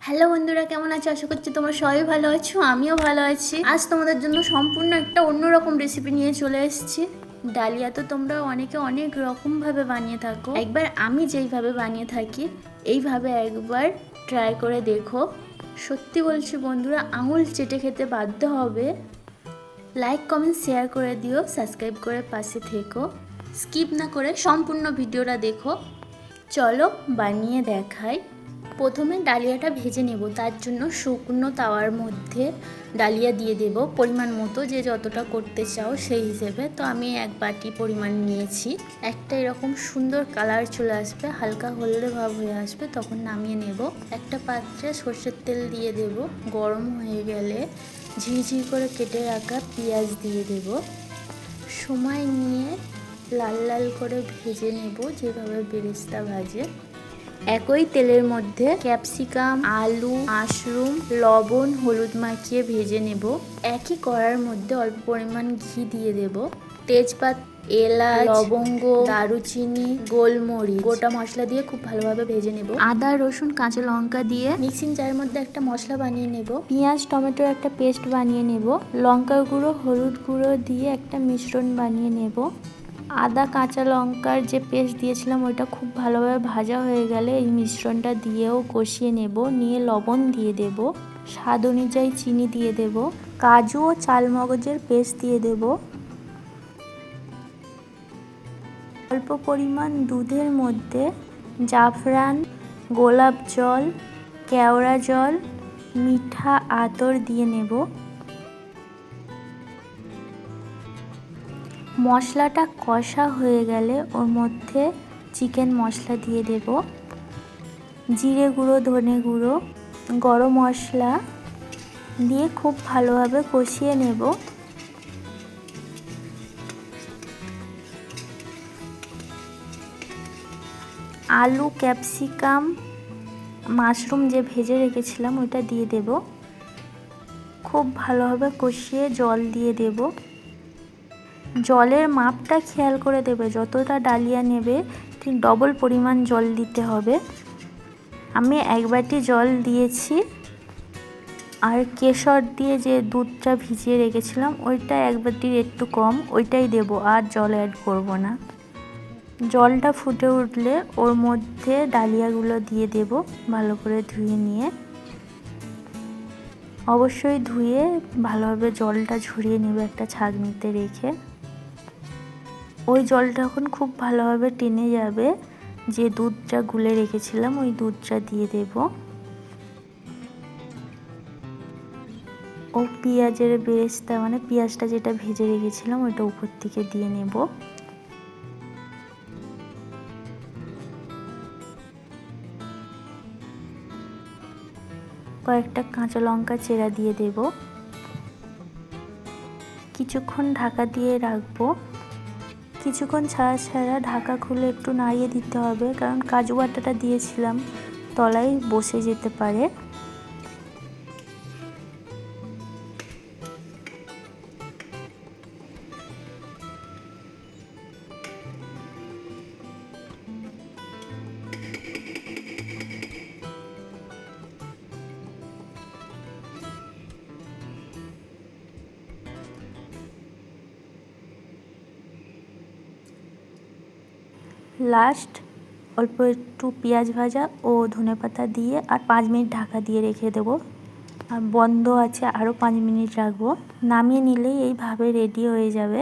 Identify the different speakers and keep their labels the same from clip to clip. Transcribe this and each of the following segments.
Speaker 1: Hello বন্ধুরা, কেমন আছো? আশা করছি তোমরা সবাই ভালো আছো, আমিও ভালো আছি। আজ তোমাদের জন্য সম্পূর্ণ একটা অন্যরকম রেসিপি নিয়ে চলে এসেছি। ডালিয়া তো তোমরা অনেকে অনেক রকমভাবে বানিয়ে থাকো, একবার আমি যেইভাবে বানিয়ে থাকি এইভাবে একবার ট্রাই করে দেখো। সত্যি বলছি বন্ধুরা, আঙুল চেটে খেতে বাধ্য হবে। লাইক কমেন্ট শেয়ার করে দিও, সাবস্ক্রাইব করে পাশে থেকো, স্কিপ না করে সম্পূর্ণ ভিডিওটা দেখো। চলো বানিয়ে দেখাই। প্রথমে ডালিয়াটা ভেজে নেব, তার জন্য শুকনো তাওয়ার মধ্যে ডালিয়া দিয়ে দেব পরিমাণ মতো, যে যতটা করতে চাও সেই হিসেবে। তো আমি 1 বাটি পরিমাণ নিয়েছি। একটা এরকম সুন্দর কালার চলে আসবে, হালকা হলদে ভাব হয়ে আসবে, তখন নামিয়ে নেব। একটা পাত্রে সর্ষের তেল দিয়ে দেব, গরম হয়ে গেলে ঝিরঝির করে কেটে রাখা পেঁয়াজ দিয়ে দেব। সময় নিয়ে লাল লাল করে ভেজে নেব, যেভাবে বেরেস্তা ভাজে। একই তেলের মধ্যে ক্যাপসিকাম, আলু, মাশরুম, লবণ, হলুদ মাখিয়ে ভেজে নেব। একই কড়ার মধ্যে অল্প পরিমাণ ঘি দিয়ে দেব। তেজপাতা, এলাচ, লবঙ্গ, দারুচিনি, গোলমরিচ, গোটা মশলা দিয়ে খুব ভালোভাবে ভেজে নেব। আদা, রসুন, কাঁচা লঙ্কা দিয়ে মিক্সিং জারের মধ্যে একটা মশলা বানিয়ে নেব। পেঁয়াজ, টমেটোর একটা পেস্ট বানিয়ে নেব। লঙ্কার গুঁড়ো, হলুদ গুঁড়ো দিয়ে একটা মিশ্রণ বানিয়ে নেব। আদা, কাঁচা লঙ্কার যে পেস্ট দিয়েছিলাম ওইটা খুব ভালোভাবে ভাজা হয়ে গেলে এই মিশ্রণটা দিয়েও কষিয়ে নেব। নিয়ে লবণ দিয়ে দেব, স্বাদ অনুযায়ী চিনি দিয়ে দেব, কাজু ও চালমগজের পেস্ট দিয়ে দেব। অল্প পরিমাণ দুধের মধ্যে জাফরান, গোলাপ জল, কেওড়া জল, মিঠা আতর দিয়ে নেব। মশলাটা কষা হয়ে গেলে ওর মধ্যে চিকেন মশলা দিয়ে দেব। জিরে গুঁড়ো, ধনে গুঁড়ো, গরম মশলা দিয়ে খুব ভালোভাবে কষিয়ে নেব। আলু, ক্যাপসিকাম, মাশরুম যে ভেজে রেখেছিলাম ওইটা দিয়ে দেব। খুব ভালোভাবে কষিয়ে জল দিয়ে দেব। জলের মাপটা খেয়াল করে দেবে, যতটা ডালিয়া নেবে ঠিক ডবল পরিমাণ জল দিতে হবে। আমি 1 বাটি জল দিয়েছি। আর কেশর দিয়ে যে দুধটা ভিজিয়ে রেখেছিলাম ওইটা 1 বাটির একটু কম, ওইটাই দেব, আর জল অ্যাড করব না। জলটা ফুটে উঠলে ওর মধ্যে ডালিয়াগুলো দিয়ে দেব, ভালো করে ধুয়ে নিয়ে। অবশ্যই ধুয়ে ভালোভাবে জলটা ঝরিয়ে নেবে একটা ছাঁকনিতে রেখে। ওই জলটা এখন খুব ভালোভাবে টেনে যাবে। যে দুধটা গুলে রেখেছিলাম ওই দুধটা দিয়ে দেব। ও পেঁয়াজের বেরেস্তা, মানে পেঁয়াজটা যেটা ভেজে রেখেছিলাম ওইটা উপর থেকে দিয়ে নেব। কয়েকটা কাঁচা লঙ্কা চেরা দিয়ে দেব। কিছুক্ষণ ঢাকা দিয়ে রাখবো। কিছুক্ষণ ছাড়া ছাড়া ঢাকা খুলে একটু নাড়িয়ে দিতে হবে, কারণ কাজু বাটাটা দিয়েছিলাম তলায় বসে যেতে পারে। লাস্ট অল্প একটু পেঁয়াজ ভাজা ও ধনেপাতা দিয়ে আর 5 মিনিট ঢাকা দিয়ে রেখে দেব। আর বন্ধ আছে, আরও 5 মিনিট রাখবো। নামিয়ে নিলেই এইভাবে রেডি হয়ে যাবে।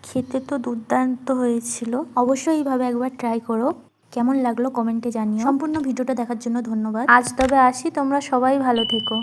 Speaker 1: খেতে তো দুর্দান্ত হয়েছিল। অবশ্যই এইভাবে একবার ট্রাই করো। কেমন লাগলো কমেন্টে জানিও। সম্পূর্ণ ভিডিওটা দেখার জন্য ধন্যবাদ। আজ তবে আসি, তোমরা সবাই ভালো থেকো।